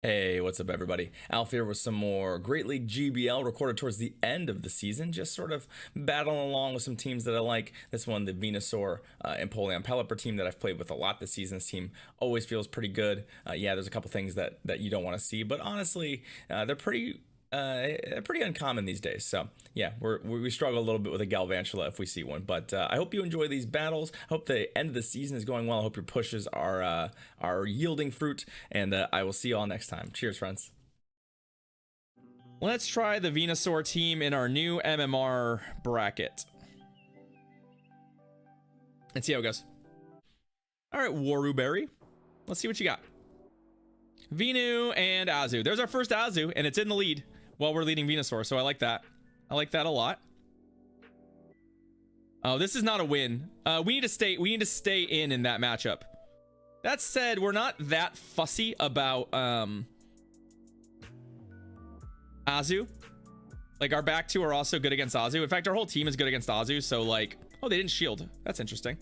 Hey, what's up, everybody? Alf here with some more Great League GBL recorded towards the end of the season, just sort of battling along with some teams that I like. This one, the Venusaur Empoleon and Pelipper team that I've played with a lot this season. This team always feels pretty good. Yeah, there's a couple things that you don't want to see, but honestly, they're pretty uncommon these days. So yeah, we struggle a little bit with a Galvantula if we see one, but I hope you enjoy these battles. I hope the end of the season is going well. I hope your pushes are yielding fruit, and I will see you all next time. Cheers, friends. Let's try the Venusaur team in our new MMR bracket. Let's see how it goes. All right, Waruberry, let's see what you got. Venu and Azu. There's our first Azu, and it's in the lead while we're leading Venusaur, so I like that. I like that a lot. Oh, this is not a win. We need to stay in that matchup. That said, we're not that fussy about Azu. Like, our back two are also good against Azu. In fact, our whole team is good against Azu, so like, oh, they didn't shield. That's interesting.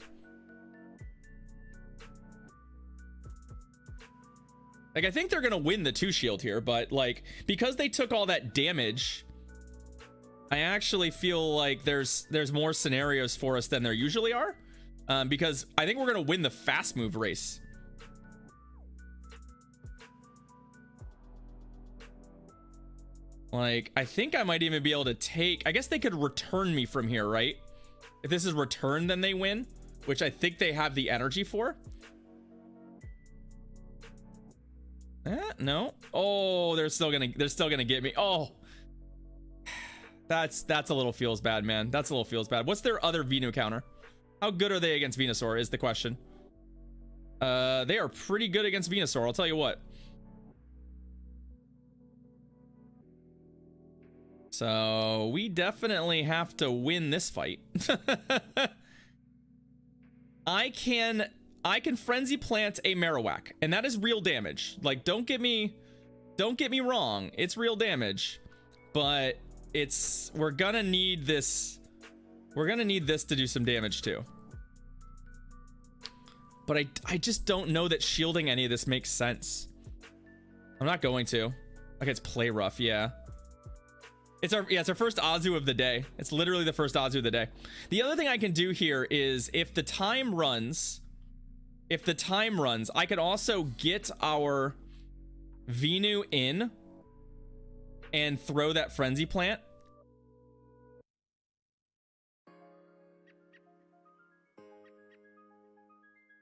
Like, I think they're gonna win the 2-shield here, but like, because they took all that damage, I actually feel like there's more scenarios for us than there usually are, because I think we're gonna win the fast move race. Like, I think I might even be able to take, I guess they could return me from here, right? If this is return, then they win, which I think they have the energy for. No. Oh, they're still gonna get me. Oh, that's a little feels bad, man. That's a little feels bad. What's their other Venu counter? How good are they against Venusaur is the question. They are pretty good against Venusaur, I'll tell you what. So we definitely have to win this fight. I can frenzy plant a Marowak, and that is real damage. Like, don't get me wrong, it's real damage, but we're gonna need this to do some damage too. But I just don't know that shielding any of this makes sense. I'm not going to. Okay, it's play rough. Yeah, it's our first Azu of the day. It's literally the first Azu of the day. The other thing I can do here is if the time runs, I could also get our Venu in and throw that frenzy plant.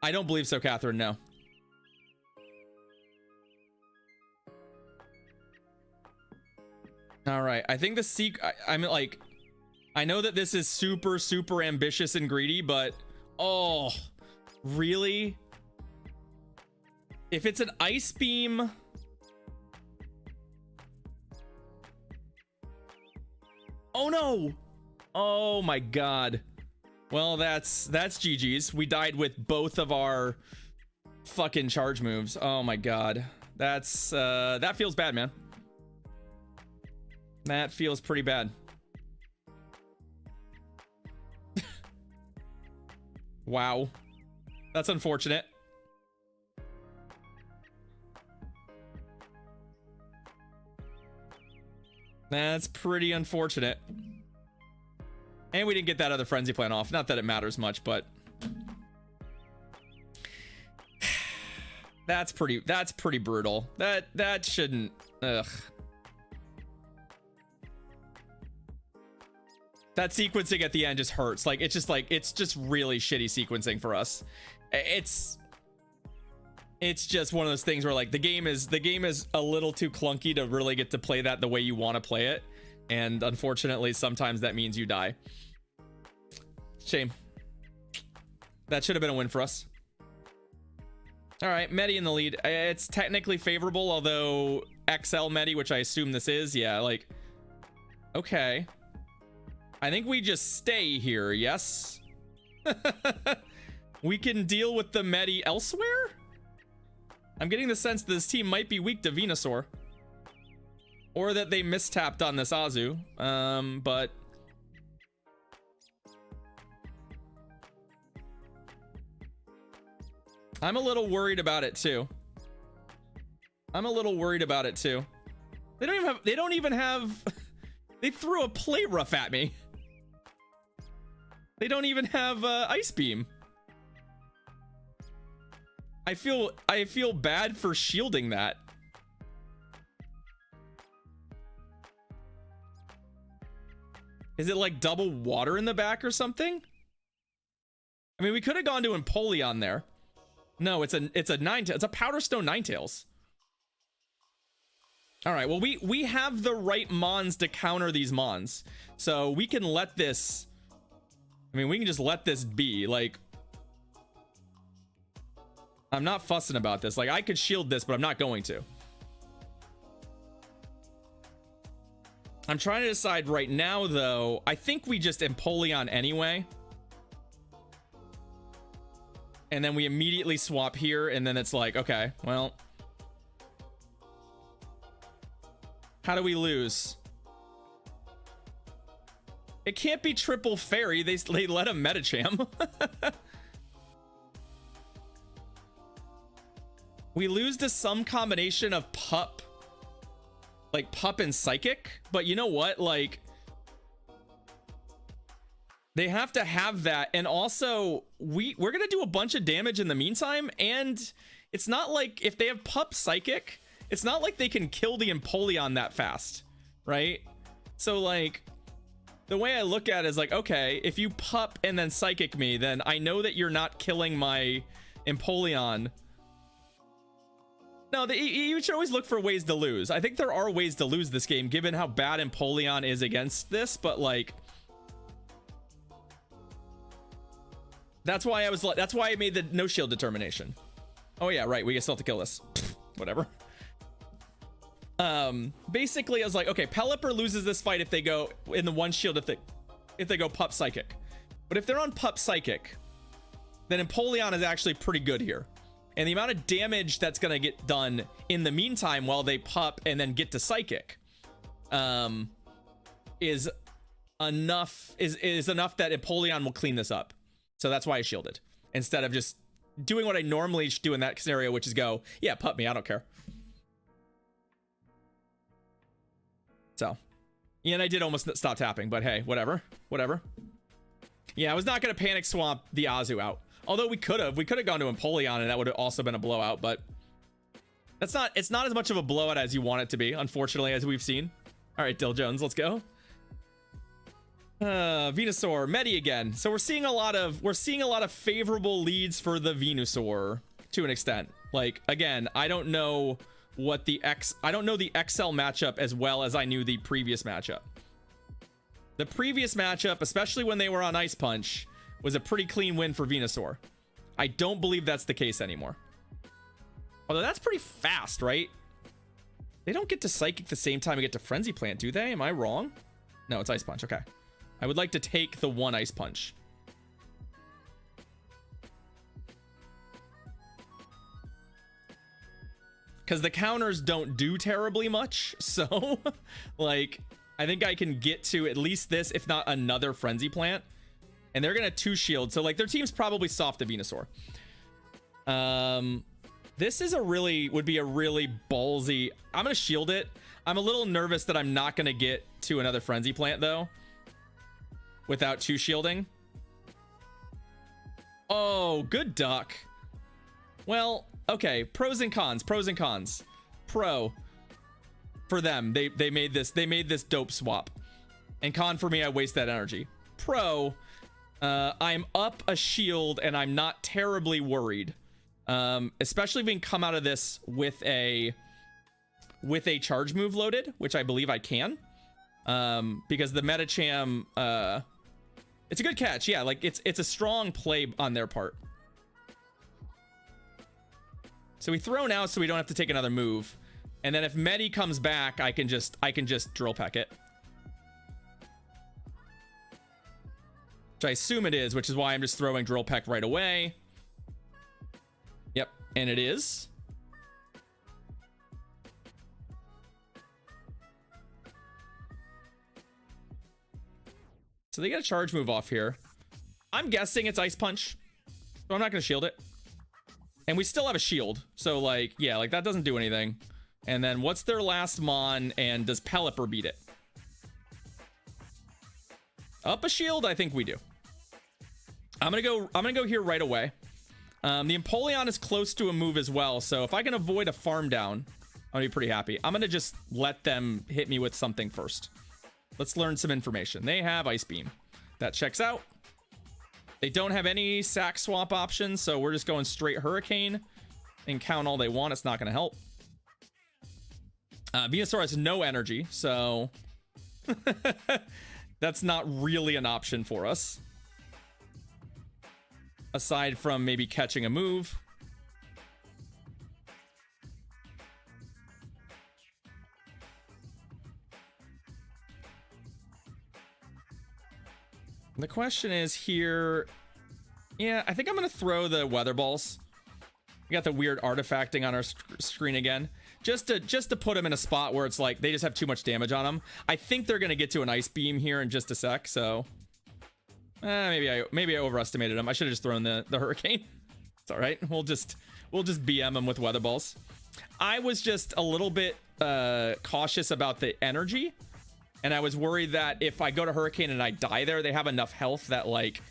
I don't believe so, Catherine. No. All right. I think I'm like, I know that this is super ambitious and greedy, but oh, really? If it's an ice beam, oh no, oh my god. Well, that's GG's. We died with both of our fucking charge moves. Oh my god, that feels bad, man. That feels pretty bad. Wow, that's unfortunate. That's pretty unfortunate. And we didn't get that other frenzy plant off. Not that it matters much, but that's pretty brutal. That shouldn't. Ugh. That sequencing at the end just hurts. Like, it's just really shitty sequencing for us. It's just one of those things where like the game is a little too clunky to really get to play that the way you want to play it, and unfortunately sometimes that means you die. Shame. That should have been a win for us. All right, Medi in the lead. It's technically favorable, although XL Medi, which I assume this is, yeah, like, okay, I think we just stay here. Yes. We can deal with the Medi elsewhere. I'm getting the sense that this team might be weak to Venusaur, or that they mistapped on this Azu, but I'm a little worried about it too. I'm a little worried about it too. They don't even have they threw a plate rough at me. They don't even have ice beam. I feel bad for shielding that. Is it like double water in the back or something? I mean, we could have gone to Empoleon there. No, it's a Powder Stone Ninetales. All right, well, we have the right mons to counter these mons. So we can let this, I mean, we can just let this be. Like, I'm not fussing about this. Like, I could shield this, but I'm not going to. I'm trying to decide right now, though. I think we just Empoleon anyway. And then we immediately swap here, and then it's like, okay, well, how do we lose? It can't be triple fairy. They let him Metacham. We lose to some combination of pup, like pup and psychic. But you know what? Like, they have to have that. And also, we're gonna do a bunch of damage in the meantime. And it's not like if they have pup psychic, it's not like they can kill the Empoleon that fast, right? So like, the way I look at it is like, okay, if you pup and then psychic me, then I know that you're not killing my Empoleon. No, you should always look for ways to lose. I think there are ways to lose this game, given how bad Empoleon is against this, but like, that's why I made the no shield determination. Oh yeah, right, we still have to kill this. Whatever. Basically I was like, okay, Pelipper loses this fight if they go in the one shield, if they go pup psychic. But if they're on pup psychic, then Empoleon is actually pretty good here. And the amount of damage that's gonna get done in the meantime while they pup and then get to psychic is enough that Empoleon will clean this up. So that's why I shielded instead of just doing what I normally do in that scenario, which is go, yeah, pup me, I don't care. So, yeah, and I did almost stop tapping, but hey, whatever. Yeah, I was not gonna panic swamp the Azu out. Although we could have gone to Empoleon and that would have also been a blowout, but it's not as much of a blowout as you want it to be, unfortunately, as we've seen. All right, Dill Jones, let's go. Venusaur, Medi again. So we're seeing a lot of favorable leads for the Venusaur to an extent. Like, again, I don't know the XL matchup as well as I knew the previous matchup. The previous matchup, especially when they were on Ice Punch, was a pretty clean win for Venusaur. I don't believe that's the case anymore. Although that's pretty fast, right? They don't get to Psychic the same time we get to Frenzy Plant, do they? Am I wrong? No, it's Ice Punch. Okay. I would like to take the one Ice Punch. Because the counters don't do terribly much. So, like, I think I can get to at least this, if not another Frenzy Plant. And they're gonna 2-shield, so like their team's probably soft to Venusaur. This is would be a really ballsy. I'm gonna shield it. I'm a little nervous that I'm not gonna get to another Frenzy Plant though, without 2-shielding. Oh, good duck. Well, okay. Pros and cons. Pro for them, they made this dope swap, and con for me, I waste that energy. Pro. I'm up a shield and I'm not terribly worried. Especially if we can come out of this with a charge move loaded, which I believe I can. Because the Metacham, it's a good catch. Yeah, like it's a strong play on their part. So we throw now so we don't have to take another move. And then if Medi comes back, I can just drill peck it. Which I assume it is, which is why I'm just throwing Drill Peck right away. Yep, and it is. So they get a charge move off here. I'm guessing it's Ice Punch, so I'm not going to shield it. And we still have a shield, so like, yeah, like that doesn't do anything. And then what's their last mon, and does Pelipper beat it? Up a shield? I think we do. I'm gonna go here right away. The Empoleon is close to a move as well, so if I can avoid a farm down, I'm gonna be pretty happy. I'm gonna just let them hit me with something first. Let's learn some information. They have Ice Beam. That checks out. They don't have any sack swap options, so we're just going straight Hurricane and count all they want. It's not gonna help. Venusaur has no energy, so that's not really an option for us. Aside from maybe catching a move. The question is here. Yeah, I think I'm going to throw the weather balls. We got the weird artifacting on our screen again. Just to put them in a spot where it's like they just have too much damage on them. I think they're going to get to an Ice Beam here in just a sec, so maybe I overestimated them. I should have just thrown the Hurricane. It's all right. We'll just BM them with weather balls. I was just a little bit cautious about the energy, and I was worried that if I go to Hurricane and I die there, they have enough health that like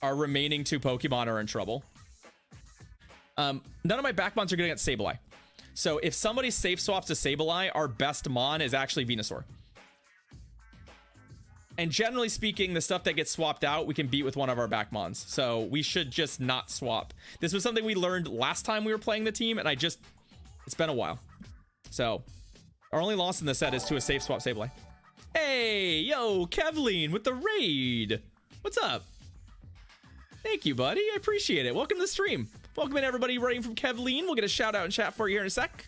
our remaining 2 Pokemon are in trouble. None of my back mons are gonna get Sableye. So if somebody safe swaps to Sableye, our best mon is actually Venusaur. And generally speaking, the stuff that gets swapped out, we can beat with one of our back mons. So we should just not swap. This was something we learned last time we were playing the team, and it's been a while. So our only loss in the set is to a safe swap Sableye. Hey, yo, Kevleen with the raid. What's up? Thank you, buddy. I appreciate it. Welcome to the stream. Welcome in, everybody writing from Kevleen. We'll get a shout out in chat for you here in a sec.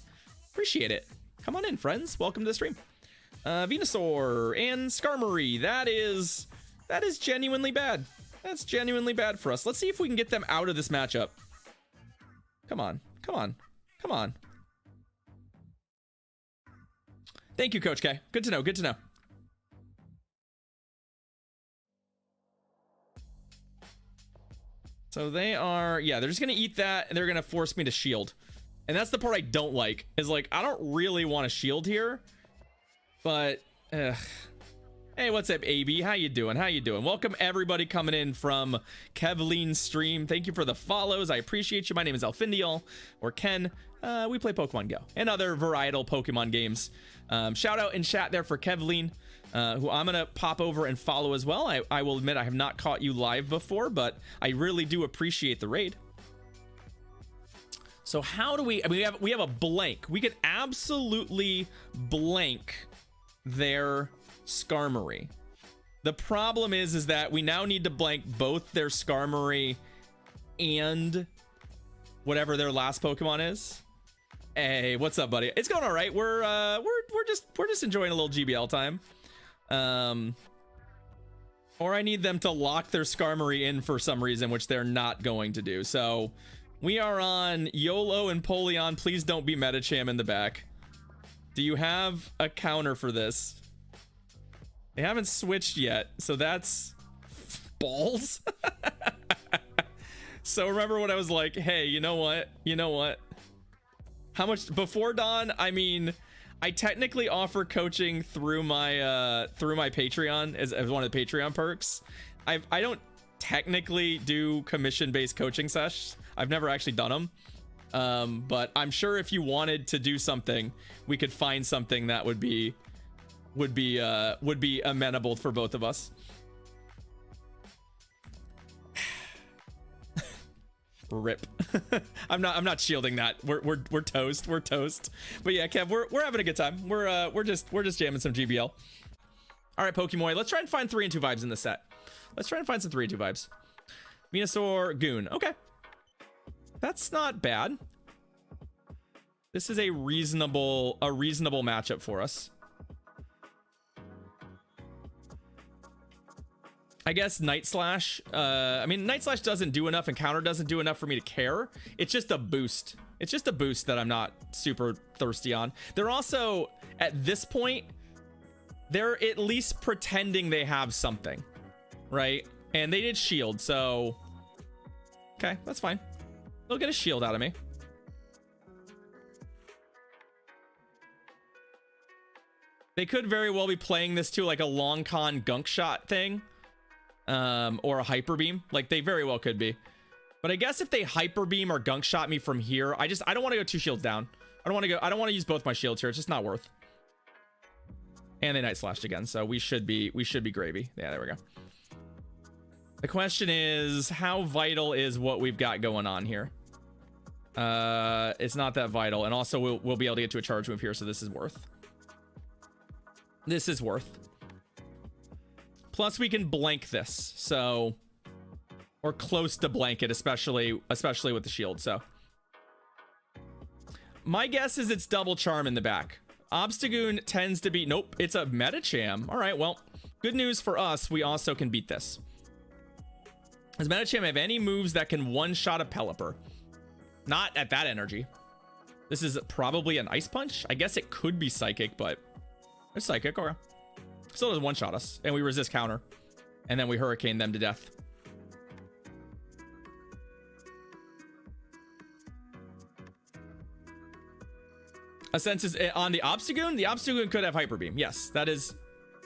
Appreciate it. Come on in, friends. Welcome to the stream. Venusaur and Skarmory. That is genuinely bad. That's genuinely bad for us. Let's see if we can get them out of this matchup. Come on. Come on. Come on. Thank you, Coach K. Good to know. Good to know. So they are, yeah, they're just going to eat that, and they're going to force me to shield. And that's the part I don't like, is like, I don't really want to shield here, but, hey, what's up, AB? How you doing? How you doing? Welcome, everybody coming in from Kevleen's stream. Thank you for the follows. I appreciate you. My name is Alfindial, or Ken. We play Pokemon Go and other varietal Pokemon games. Shout out in chat there for Kevleen, who I'm gonna pop over and follow as well. I will admit I have not caught you live before, but I really do appreciate the raid. So how do we, I mean, we have a blank. We could absolutely blank their Skarmory. The problem is that we now need to blank both their Skarmory and whatever their last Pokemon is. Hey, what's up, buddy? It's going all right. We're just enjoying a little GBL time. Or I need them to lock their Skarmory in for some reason, which they're not going to do. So we are on YOLO and Empoleon. Please don't be Metacham in the back. Do you have a counter for this? They haven't switched yet, so that's balls. So remember when I was like, hey, you know what? You know what? How much before dawn? I mean, I technically offer coaching through my Patreon as one of the Patreon perks. I don't technically do commission-based coaching sessions. I've never actually done them. But I'm sure if you wanted to do something, we could find something that would be amenable for both of us. Rip. I'm not shielding that. We're toast. We're toast. But yeah, Kev, we're having a good time. We're just jamming some GBL. All right, Pokemon. Let's try and find 3 and 2 vibes in this set. Let's try and find some 3 and 2 vibes. Venusaur, Goon. Okay. That's not bad. This is a reasonable matchup for us. I guess Night Slash. I mean, Night Slash doesn't do enough, and Counter doesn't do enough for me to care. It's just a boost. It's just a boost that I'm not super thirsty on. They're also, at this point, they're at least pretending they have something, right? And they did shield, so okay, that's fine. They'll get a shield out of me. They could very well be playing this too, like a long con gunk shot thing, or a hyper beam. Like they very well could be. But I guess if they hyper beam or gunk shot me from here, I don't want to go 2 shields down. I don't want to use both my shields here. It's just not worth. And they night slashed again, so we should be gravy. Yeah, there we go. The question is, how vital is what we've got going on here? It's not that vital, and also we'll be able to get to a charge move here, so this is worth. This is worth. Plus we can blank this, so, or close to blank it, especially with the shield. So my guess is it's double charm in the back. Obstagoon tends to be, nope, it's a Metacham. All right, well, good news for us, we also can beat this. Does Metacham have any moves that can one-shot a Pelipper? Not at that energy. This is probably an Ice Punch. I guess it could be Psychic, but it's Psychic. Okay. Still doesn't one-shot us, and we resist counter. And then we Hurricane them to death. A sense is on the Obstagoon. The Obstagoon could have Hyper Beam. Yes, that is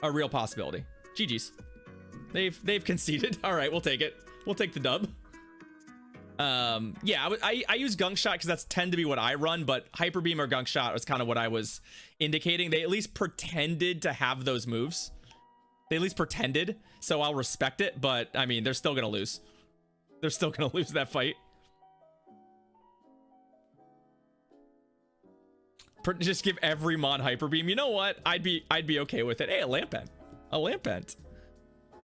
a real possibility. GG's. They've conceded. All right, we'll take it. We'll take the dub. Yeah, I use Gunk Shot because that's tend to be what I run, but Hyper Beam or Gunk Shot was kind of what I was indicating. They at least pretended to have those moves. They at least pretended, so I'll respect it, but I mean, they're still gonna lose. They're still gonna lose that fight. Just give every mon Hyper Beam. You know what? I'd be okay with it. Hey, a Lampent. A Lampent.